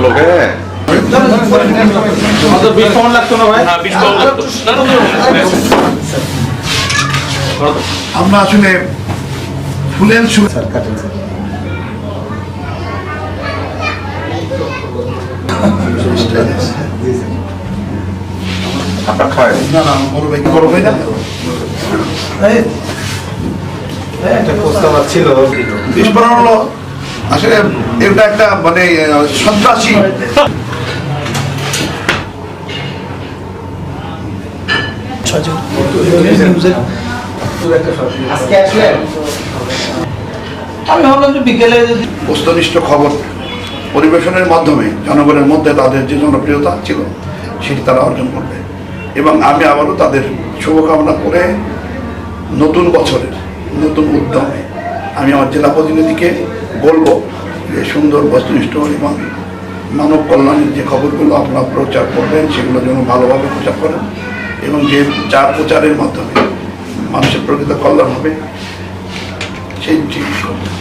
লোকে আমরা আসলে ফুলের আপনার খায় না না বড় ভাই কি বড় ভাই না একটা প্রস্তাব ছিল বিস্ফোরণ হলো আসলে এটা একটা মানে সন্ত্রাসী আমি ভাবলাম যে বিকেলে যদি বস্তুনিষ্ঠ খবর পরিবেশনের মাধ্যমে জনগণের মধ্যে তাদের যে জনপ্রিয়তা ছিল সেটি তারা অর্জন করবে এবং আমি আবারও তাদের শুভকামনা করে নতুন বছরের নতুন উদ্যমে আমি আমার জেলা প্রতিনিধিকে বলবো যে সুন্দর বস্তুনিষ্ঠ এবং মানব কল্যাণের যে খবরগুলো আপনারা প্রচার করবেন সেগুলো যেন ভালোভাবে প্রচার করেন এবং যে যার প্রচারের মাধ্যমে মানুষের প্রকৃত কল্যাণ হবে সেই জিনিস করবেন।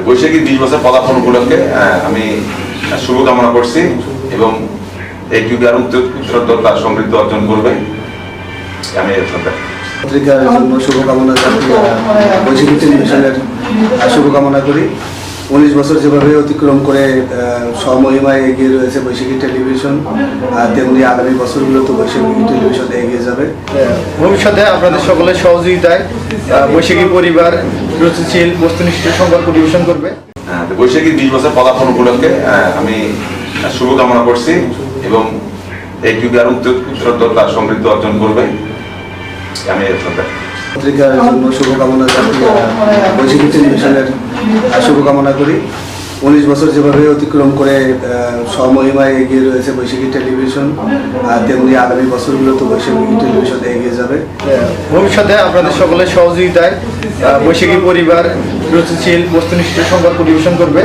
বৈশাখী 20 বছর পদার্পণ উপলক্ষে আমি শুভকামনা করছি এবং এই যুগে আরো উত্তরোত্তর তার সমৃদ্ধ অর্জন করবে আমি পত্রিকার জন্য শুভকামনা বৈশাখী টেলিভিশনের শুভকামনা করি। 19 বছর যেভাবে অতিক্রম করে স্বমহিমায় এগিয়ে রয়েছে বৈশাখী টেলিভিশন, তেমনি আগামী বছরগুলোতে বৈশাখী টেলিভিশন এগিয়ে যাবে। ভবিষ্যতে আপনাদের সকলের সহযোগিতায় বৈশাখী পরিবার রুচিশীল বস্তুনিষ্ঠ সংবাদ পরিবেশন করবে। বৈশাখী 20 বছর পদার্পণ উপলক্ষে আমি শুভকামনা করছি এবং এই যুগে আরো উত্তরোত্তর তার সমৃদ্ধ অর্জন করবে আমি পত্রিকার জন্য শুভকামনা বৈশাখী টেলিভিশনের শুভকামনা করি। 19 বছর যেভাবে অতিক্রম করে স্বমহিমায় এগিয়ে রয়েছে বৈশাখী টেলিভিশন, তেমনি আগামী বছরগুলোতে বৈশাখী টেলিভিশন এগিয়ে যাবে। ভবিষ্যতে আপনাদের সকলের সহযোগিতায় বৈশাখী পরিবার রুচিশীল বস্তুনিষ্ঠ সংবাদ পরিবেশন করবে।